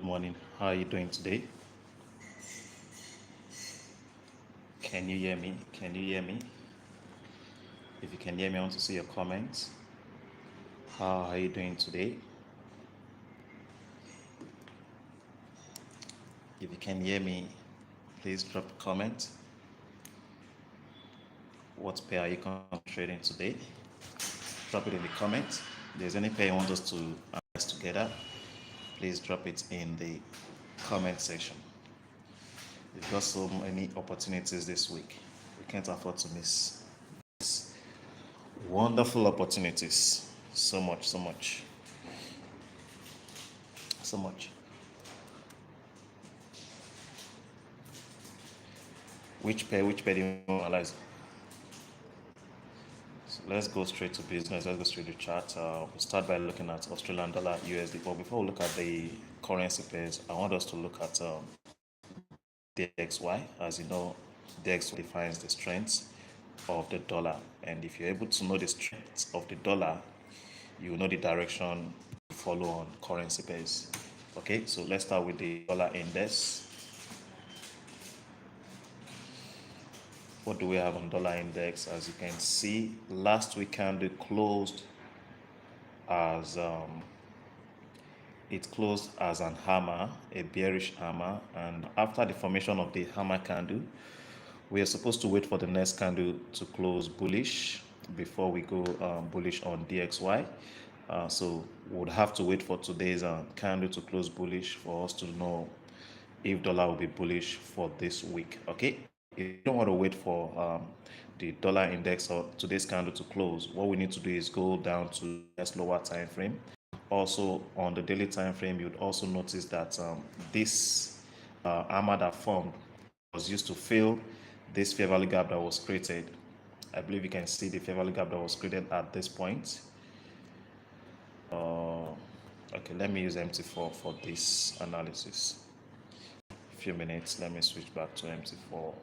morning. How are you doing today? Can you hear me? Can you hear me? If you can hear me, I want to see your comments. How are you doing today? If you can hear me, please drop a comment. What pair are you concentrating today? Drop it in the comments. If there's any pair you want us to analyze together, please drop it in the comment section. We've got so many opportunities this week. We can't afford to miss. Wonderful opportunities. So much, so much. So much. Which pair do you want to analyze? So let's go straight to business. Let's go straight to chart. We'll start by looking at Australian dollar, USD. But before we look at the currency pairs, I want us to look at DXY. As you know, DXY defines the strength of the dollar. And if you're able to know the strength of the dollar, you will know the direction to follow on currency pairs. Okay, so let's start with the dollar index. What do we have on dollar index? As you can see, last week candle closed as it closed as an hammer, a bearish hammer, and after the formation of the hammer candle, we are supposed to wait for the next candle to close bullish before we go bullish on DXY. So we would have to wait for today's candle to close bullish for us to know if dollar will be bullish for this week. Okay, if you don't want to wait for the dollar index or today's candle to close, what we need to do is go down to this lower time frame. Also on the daily time frame, you'd also notice that this hammer that formed was used to fill this fair value gap that was created. I believe you can see the fair value gap that was created at this point. Okay, let me use MT4 for this analysis. A few minutes, let me switch back to MT4.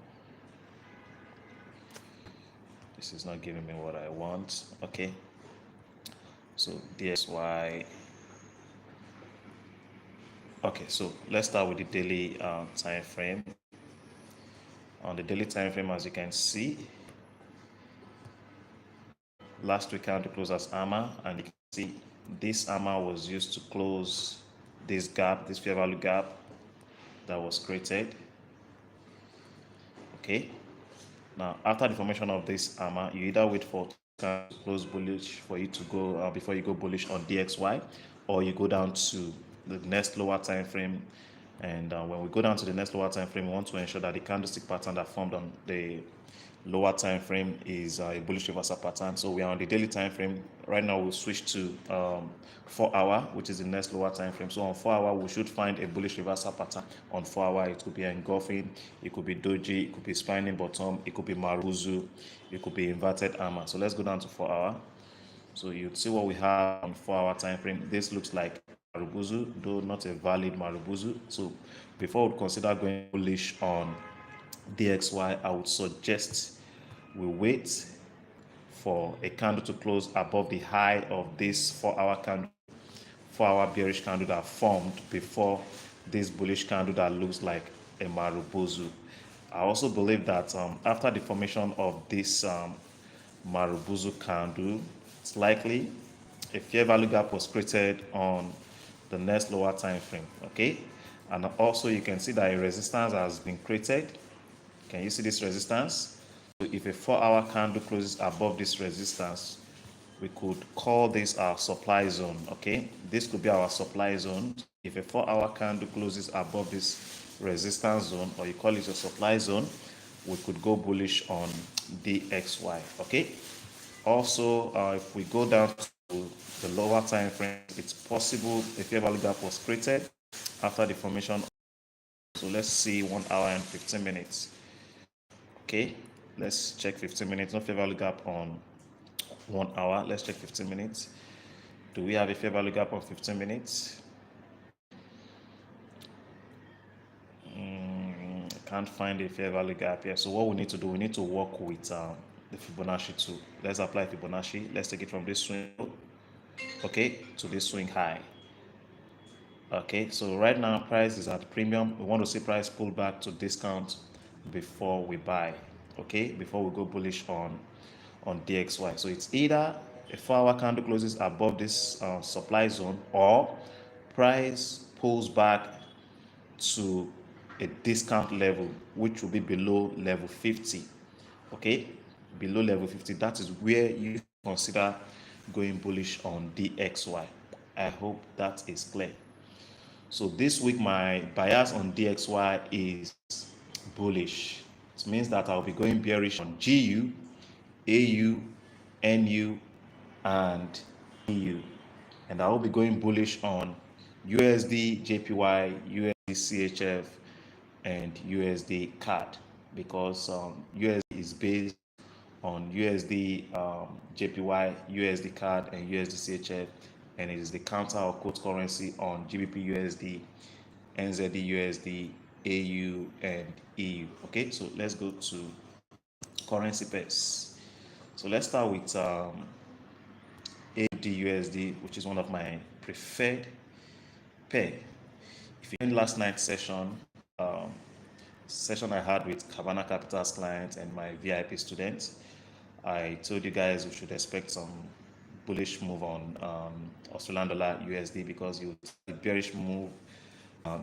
This is not giving me what I want. Okay, so DXY. Okay, so let's start with the daily time frame. On the daily time frame, as you can see, last week candle closed as hammer, and you can see this hammer was used to close this gap, this fair value gap that was created. Okay, now after the formation of this hammer, you either wait for candle to close bullish for you to go before you go bullish on DXY, or you go down to the next lower time frame. And when we go down to the next lower time frame, we want to ensure that the candlestick pattern that formed on the lower time frame is a bullish reversal pattern. So we are on the daily time frame right now. We'll switch to 4 hour, which is the next lower time frame. So on 4 hour, we should find a bullish reversal pattern. On 4 hour, it could be engulfing, it could be doji, it could be spinning bottom, it could be maruzu, it could be inverted hammer. So let's go down to 4 hour. So you'd see what we have on 4 hour time frame. This looks like marubuzu, though not a valid marubuzu. So before we consider going bullish on DXY, I would suggest we wait for a candle to close above the high of this 4 hour candle, 4 hour bearish candle that formed before this bullish candle that looks like a marubuzu. I also believe that after the formation of this marubuzu candle, it's likely a fair value gap was created on the next lower time frame. Okay, and also you can see that a resistance has been created. Can you see this resistance? So if a 4 hour candle closes above this resistance, we could call this our supply zone. Okay, this could be our supply zone. If a 4 hour candle closes above this resistance zone, or you call it a supply zone, we could go bullish on DXY. Okay, also if we go down to the lower time frame, it's possible a fair value gap was created after the formation. So let's see 1 hour and 15 minutes. Okay, let's check 15 minutes. No fair value gap on 1 hour. Let's check 15 minutes. Do we have a fair value gap on 15 minutes? I can't find a fair value gap here. So what we need to do, we need to work with the Fibonacci tool. Let's apply Fibonacci. Let's take it from this swing, okay, to this swing high. Okay, so right now price is at premium. We want to see price pull back to discount before we buy. Okay, before we go bullish on DXY. So it's either a 4-hour candle closes above this supply zone, or price pulls back to a discount level, which will be below level 50. Okay, below level 50, that is where you consider going bullish on DXY. I hope that is clear. So this week my bias on DXY is bullish. It means that I'll be going bearish on GU, AU, NU, and EU. And I will be going bullish on USD, JPY, USD, CHF, and USD CAD, because USD is based on USD, JPY, USD CAD, and USD CHF, and it is the counter or quote currency on GBP USD, NZD USD, AU, and EU. Okay, so let's go to currency pairs. So let's start with AUD USD, which is one of my preferred pair. If you in last night's session I had with Cabana Capital's clients and my VIP students, I told you guys we should expect some bullish move on Australian dollar USD, because the bearish move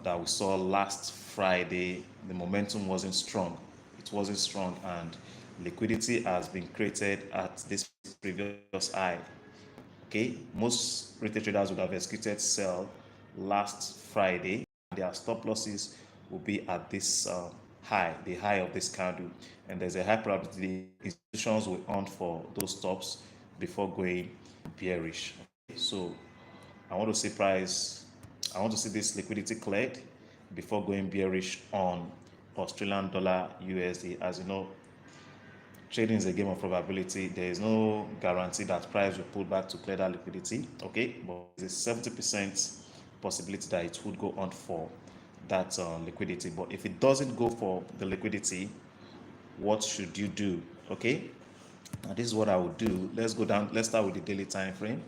that we saw last Friday, the momentum wasn't strong. It wasn't strong, and liquidity has been created at this previous high. Okay, most retail traders would have executed sell last Friday. Their stop losses will be at this high, the high of this candle, and there's a high probability institutions will hunt for those stops before going bearish. Okay, so I want to see this liquidity cleared before going bearish on Australian dollar USD. As you know, trading is a game of probability. There is no guarantee that price will pull back to clear that liquidity. Okay, but there's a 70% possibility that it would go on for that liquidity. But if it doesn't go for the liquidity, what should you do? Okay, and this is what I would do. Let's go down. Let's start with the daily time frame.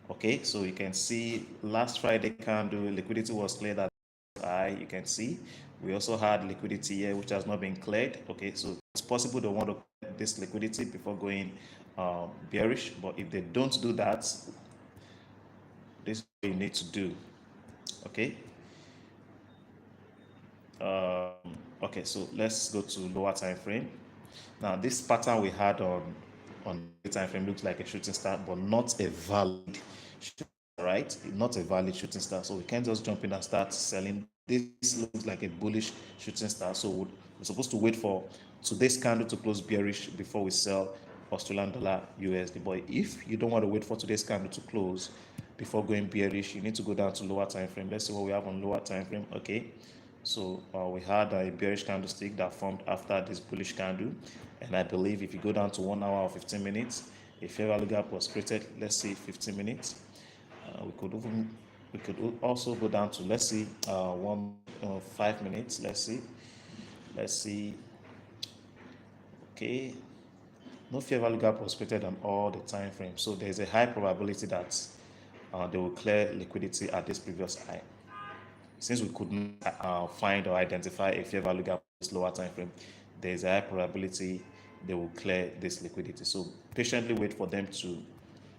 Okay, so you can see last Friday candle liquidity was cleared at high. You can see we also had liquidity here which has not been cleared. Okay, so it's possible they want to clear this liquidity before going bearish, but if they don't do that, this is what you need to do. Okay, okay, so let's go to lower time frame. Now this pattern we had on the time frame looks like a shooting star, but not a valid shooting star, right? Not a valid shooting star. So we can't just jump in and start selling. This looks like a bullish shooting star. So we're supposed to wait for today's candle to close bearish before we sell Australian dollar USD. But if you don't want to wait for today's candle to close before going bearish, you need to go down to lower time frame. Let's see what we have on lower time frame. Okay, so we had a bearish candlestick that formed after this bullish candle, and I believe if you go down to 1 hour or 15 minutes, a fair value gap was created. Let's see 15 minutes. We could also go down to, let's see, 5 minutes. Let's see. Okay, no fair value gap was created on all the time frames, so there's a high probability that they will clear liquidity at this previous high. Since we couldn't find or identify a fair value gap in this lower time frame, there is a high probability they will clear this liquidity. So patiently wait for them to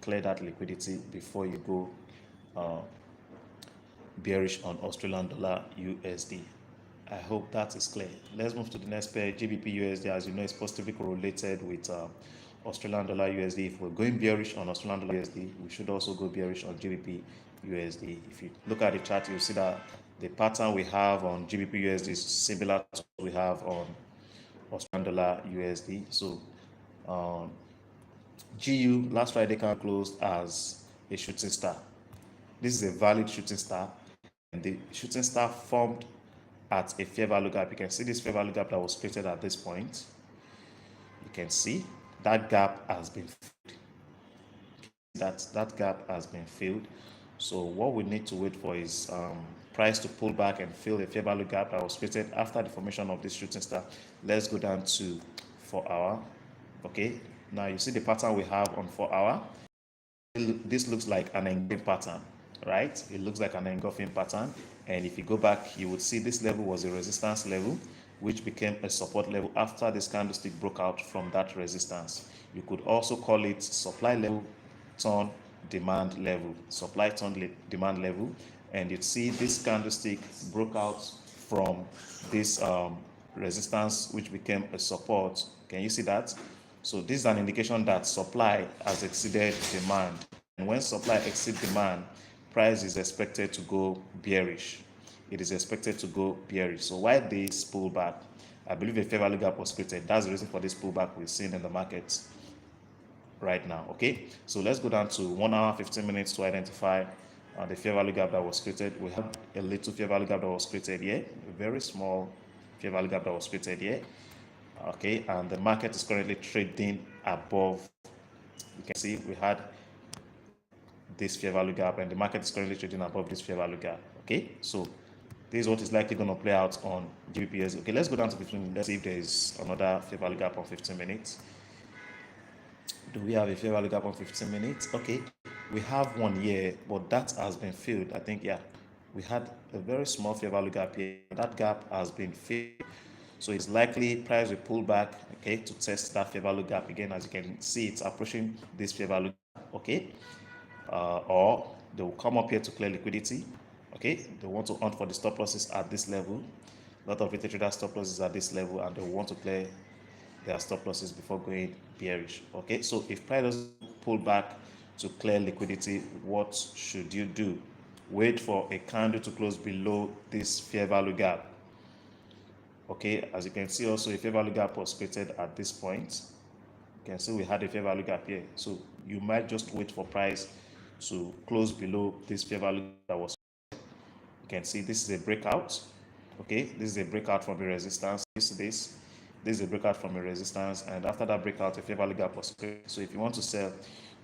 clear that liquidity before you go bearish on Australian dollar USD. I hope that is clear. Let's move to the next pair. GBP USD, as you know, is positively correlated with Australian dollar USD. If we're going bearish on Australian dollar USD, we should also go bearish on GBP USD. If you look at the chart, you'll see that the pattern we have on GBP USD is similar to what we have on Australian dollar USD. So GU last Friday can closed as a shooting star. This is a valid shooting star, and the shooting star formed at a fair value gap. You can see this fair value gap that was created at this point. You can see that gap has been filled. That gap has been filled. So what we need to wait for is price to pull back and fill a fair value gap that was created after the formation of this shooting star. Let's go down to 4 hour. Okay, now you see the pattern we have on 4 hour. This looks like an engaging pattern. right? It looks like an engulfing pattern. And if you go back, you would see this level was a resistance level, which became a support level after this candlestick broke out from that resistance. You could also call it supply level turn demand level, supply turn demand level. And you'd see this candlestick broke out from this resistance, which became a support. Can you see that? So this is an indication that supply has exceeded demand. And when supply exceeds demand, price is expected to go bearish. It is expected to go bearish. So why this pullback? I believe a fair value gap was created. That's the reason for this pullback we've seen in the market right now. Okay, so let's go down to 1 hour 15 minutes to identify the fair value gap that was created. We have a little fair value gap that was created here, a very small fair value gap that was created here. Okay, and the market is currently trading above. You can see we had this fair value gap, and the market is currently trading above this fair value gap. Okay, so this is what is likely going to play out on GBPS. Okay, let's go down to 15 minutes. Let's see if there is another fair value gap on 15 minutes. Do we have a fair value gap on 15 minutes? Okay, we have one here, but that has been filled. I think, yeah, we had a very small fair value gap here. That gap has been filled. So it's likely price will pull back, okay, to test that fair value gap again. As you can see, it's approaching this fair value gap, okay? Or they will come up here to clear liquidity, okay? They want to hunt for the stop losses at this level. A lot of retail traders stop losses at this level, and they want to clear their stop losses before going bearish. Okay, so if price doesn't pull back to clear liquidity, what should you do? Wait for a candle to close below this fair value gap. Okay, as you can see, also a fair value gap was created at this point. You can see we had a fair value gap here, so you might just wait for price to close below this fair value that was. You can see this is a breakout. Okay, this is a breakout from a resistance. This is a breakout from a resistance, and after that breakout, a fair value gap was created. So if you want to sell,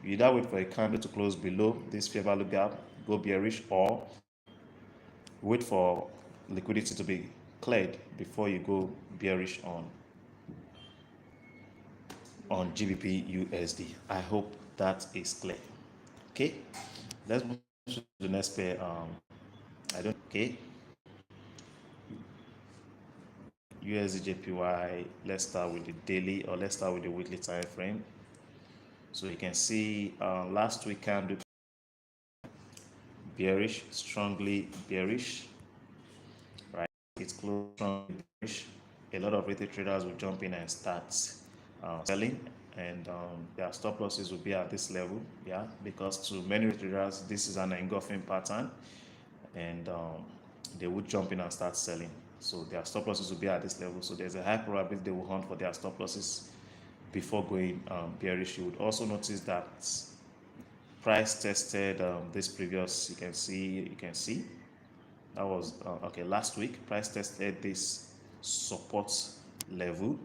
you either wait for a candle to close below this fair value gap, go bearish, or wait for liquidity to be cleared before you go bearish on GBP USD. I hope that is clear. Okay, let's move to the next pair. Okay, USD JPY. Let's start with the daily, or let's start with the weekly time frame. So you can see last week candle bearish, strongly bearish, right? It's closed strongly bearish. A lot of retail traders will jump in and start selling, and their stop losses will be at this level, yeah, because to many traders this is an engulfing pattern, and they would jump in and start selling. So their stop losses will be at this level. So there's a high probability they will hunt for their stop losses before going bearish. You would also notice that price tested this previous. You can see that was okay. Last week, price tested this support level,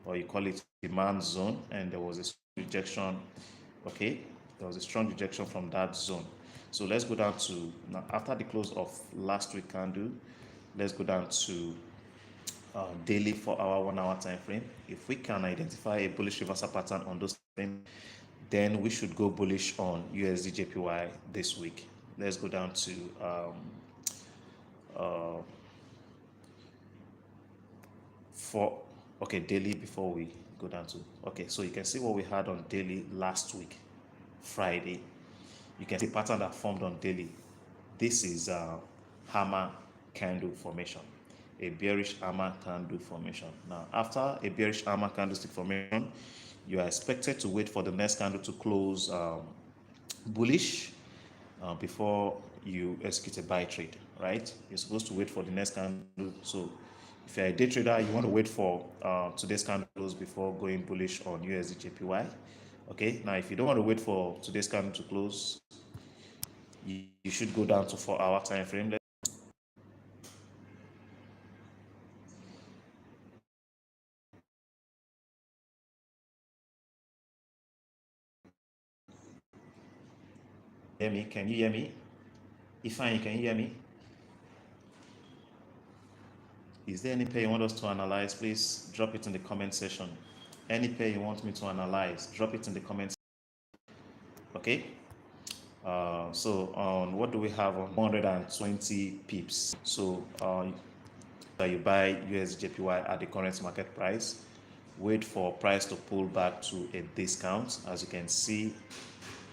or you call it demand zone, and there was a rejection. Okay, there was a strong rejection from that zone. So let's go down to now after the close of last week candle. Let's go down to daily 4-hour, 1 hour time frame. If we can identify a bullish reversal pattern on those frames, then we should go bullish on USD JPY this week. Let's go down to daily before we go down to so you can see what we had on daily last week Friday. You can see pattern that formed on daily. This is hammer candle formation, a bearish hammer candle formation. Now after a bearish hammer candlestick formation, you are expected to wait for the next candle to close bullish before you execute a buy trade, right? You're supposed to wait for the next candle. So if you're a day trader, you want to wait for today's candles before going bullish on USD JPY. Okay, now if you don't want to wait for today's candle to close, you should go down to 4-hour time frame. Hear me? Can you hear me? Ifeanyi, can you hear me? Is there any pair you want us to analyze? Please drop it in the comment section. Any pair you want me to analyze, drop it in the comments. Okay. So on what do we have on 120 pips? So that you buy USJPY at the current market price, wait for price to pull back to a discount. As you can see,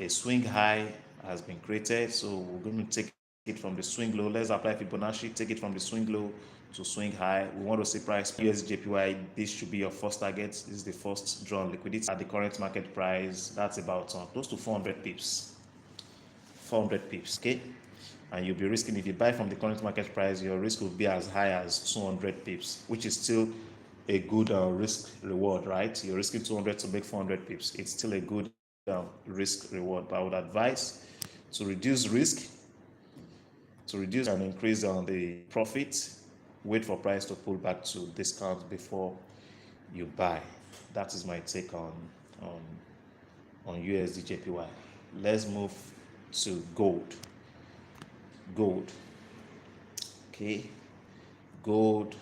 a swing high has been created, so we're going to take it from the swing low. Let's apply Fibonacci, take it from the swing low to swing high. We want to see price USJPY. This should be your first target. This is the first drawn liquidity at the current market price. That's about close to 400 pips. 400 pips, okay? And you'll be risking, if you buy from the current market price, your risk will be as high as 200 pips, which is still a good risk reward, right? You're risking 200 to make 400 pips. It's still a good risk reward. But I would advise to reduce risk, to reduce and increase on the profit, wait for price to pull back to discount before you buy. That is my take on USDJPY. Let's move to gold. Gold. Okay. Gold.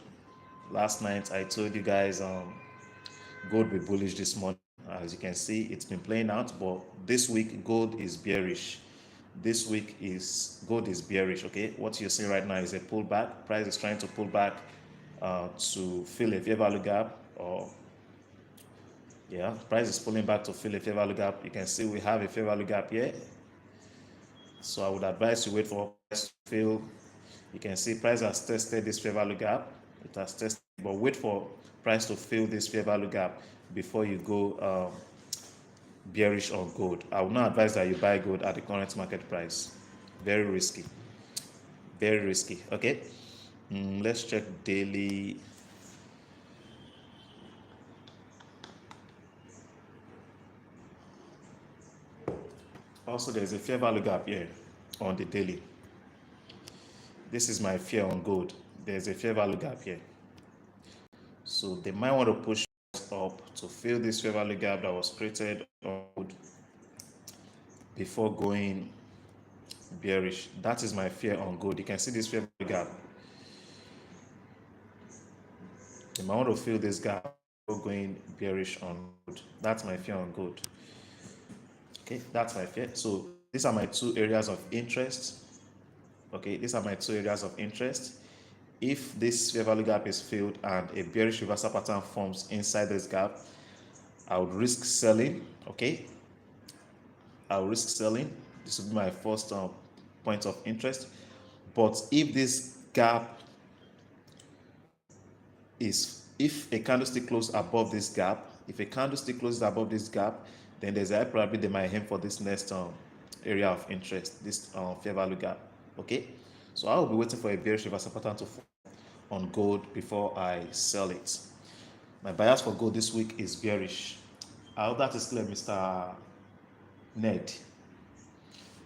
Last night I told you guys gold will be bullish this morning. As you can see, it's been playing out, but this week gold is bearish. This week is gold is bearish. Okay, what you're seeing right now is a pullback. Price is trying to pull back to fill a fair value gap, or yeah, price is pulling back to fill a fair value gap. You can see we have a fair value gap here, so I would advise you wait for price to fill. You can see price has tested this fair value gap. It has tested, but wait for price to fill this fair value gap before you go bearish on gold. I would not advise that you buy gold at the current market price. Very risky. Very risky. Okay. Let's check daily. Also, there's a fair value gap here on the daily. This is my fear on gold. There's a fair value gap here. So they might want to push up to fill this fair value gap that was created on gold before going bearish. That is my fear on gold. You can see this fair value gap. They might want to fill this gap before going bearish on gold. That's my fear on gold. Okay, that's my fear. So these are my two areas of interest. Okay, these are my two areas of interest. If this fair value gap is filled and a bearish reversal pattern forms inside this gap, I would risk selling. Okay, I will risk selling. This will be my first point of interest. But if this gap if a candlestick closes above this gap, if a candlestick closes above this gap, then there's a high probability they might aim for this next area of interest, this fair value gap. Okay, so I will be waiting for a bearish reversal pattern to form on gold before I sell it. My bias for gold this week is bearish. I hope that is clear, Mr. Ned.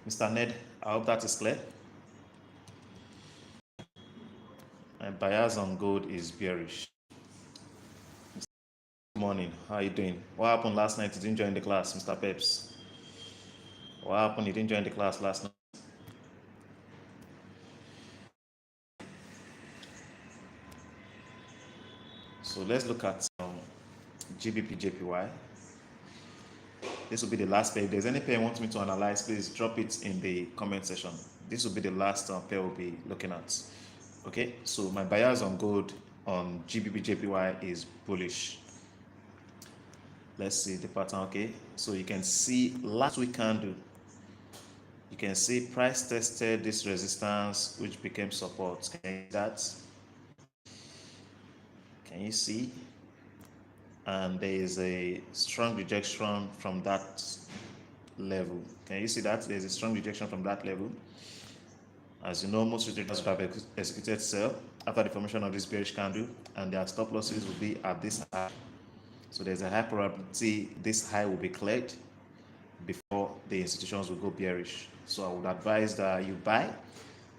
Mr. Ned, I hope that is clear. My bias on gold is bearish. Good morning, how are you doing? What happened last night? You didn't join the class, Mr. Peps. What happened? You didn't join the class last night? So let's look at GBP JPY. This will be the last pair. If there's any pair you want me to analyze, please drop it in the comment section. This will be the last pair we'll be looking at. Okay, so my bias on gold on GBP JPY is bullish. Let's see the pattern. Okay, so you can see last week candle, you can see price tested this resistance which became support. Can you see that? Can you see? And there is a strong rejection from that level. Can you see that? There's a strong rejection from that level. As you know, most retailers have executed sell after the formation of this bearish candle, and their stop losses will be at this high. So there's a high probability this high will be cleared before the institutions will go bearish. So I would advise that you buy.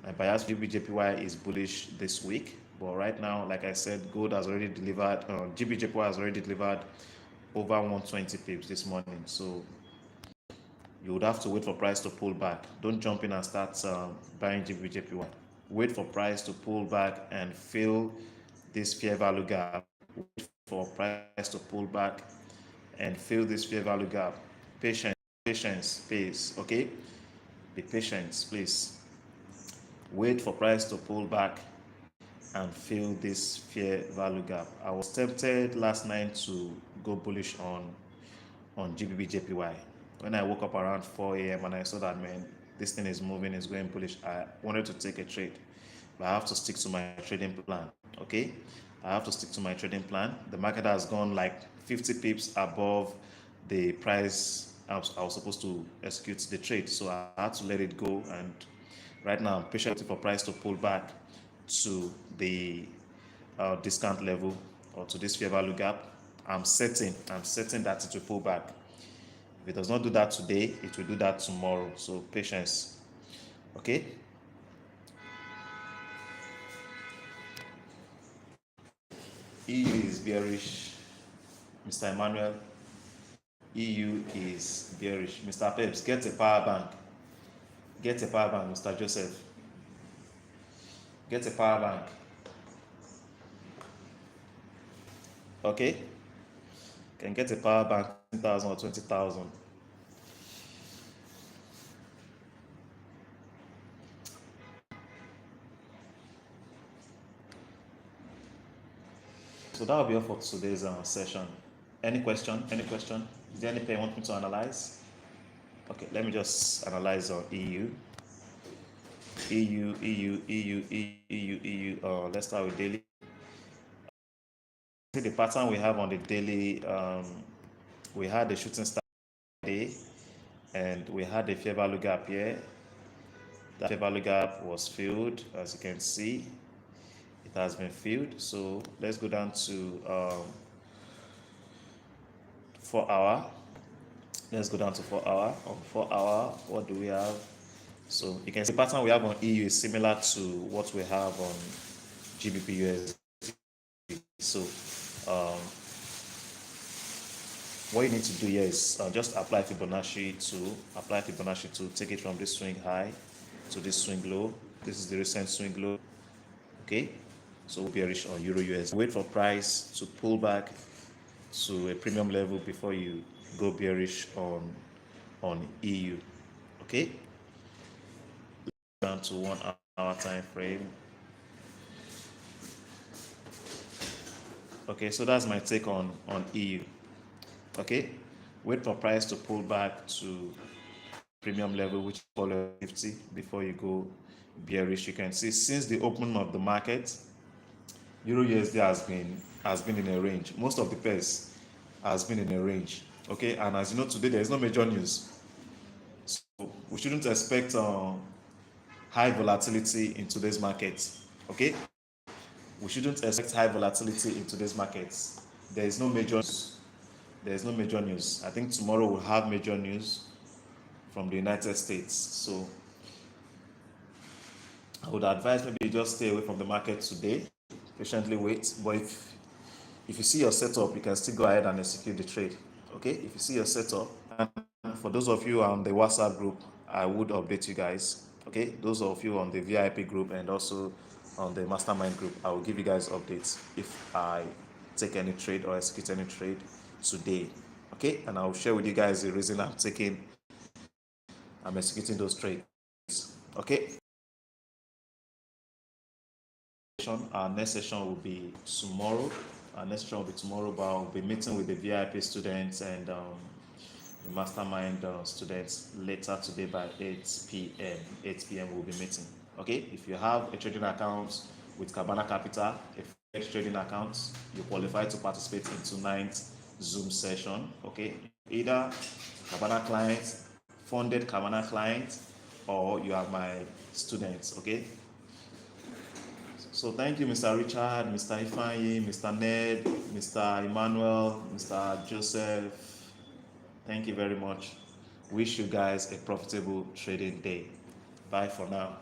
My bias for GBJPY is bullish this week, but right now, like I said, gold has already delivered, GBJPY has already delivered over 120 pips this morning. So you would have to wait for price to pull back. Don't jump in and start buying GBJPY. Wait for price to pull back and fill this fair value gap. Wait for price to pull back and fill this fair value gap. Patience pays, okay? Be patient, please. Wait for price to pull back and fill this fair value gap. I was tempted last night to go bullish on GBP JPY. When I woke up around 4 a.m. and I saw that, man, this thing is moving, it's going bullish, I wanted to take a trade, but I have to stick to my trading plan. Okay, I have to stick to my trading plan. The market has gone like 50 pips above the price I was supposed to execute the trade, so I had to let it go. And right now I'm patiently for price to pull back to the discount level or to this fair value gap. I'm certain that it will pull back. If it does not do that today, it will do that tomorrow. So patience. Okay. EU is bearish, Mr. Emmanuel. EU is bearish. Mr. Peps, get a power bank. Get a power bank, Mr. Joseph. Get a power bank. Okay? Can get a power bank 10,000 or 20,000. So that will be all for today's session. Any question? Any question? Is there anything you want me to analyze? Okay, let me just analyze on EU. EU. Let's start with daily. See the pattern we have on the daily. We had the shooting star day, and we had the fair value gap here. That fair value gap was filled, as you can see. It has been filled. So let's go down to 4 hour. Let's go down to 4 hour. On 4 hour, what do we have? So you can see the pattern we have on EU is similar to what we have on GBP USD. So what you need to do here is just apply Fibonacci to take it from this swing high to this swing low. This is the recent swing low. Okay, so bearish on Euro USD. Wait for price to pull back to a premium level before you go bearish on EU. Okay, down to 1 hour time frame. Okay, so that's my take on EU. Okay, wait for price to pull back to premium level, which is 50 before you go bearish. You can see since the opening of the market, Euro USD has been in a range. Most of the pairs has been in a range. Okay, and as you know, today there is no major news, so we shouldn't expect high volatility in today's market. Okay, we shouldn't expect high volatility in today's market. There is no major news. There is no major news. I think tomorrow we'll have major news from the United States. So I would advise maybe you just stay away from the market today. Patiently wait. But if you see your setup, you can still go ahead and execute the trade. Okay, if you see your setup, and for those of you on the WhatsApp group, I would update you guys. Okay, those of you on the VIP group and also on the mastermind group, I will give you guys updates if I take any trade or execute any trade today. Okay, and I'll share with you guys the reason I'm executing those trades. Okay, our next session will be tomorrow. But I'll be meeting with the VIP students and the mastermind students later today by 8 p.m. 8 p.m. we'll be meeting. Okay, if you have a trading account with Cabana Capital, a Forex trading account, you qualify to participate in tonight's Zoom session. Okay, either Cabana client, funded Cabana client, or you are my students. Okay, so thank you, Mr. Richard, Mr. Ifanyi, Mr. Ned, Mr. Emmanuel, Mr. Joseph. Thank you very much. Wish you guys a profitable trading day. Bye for now.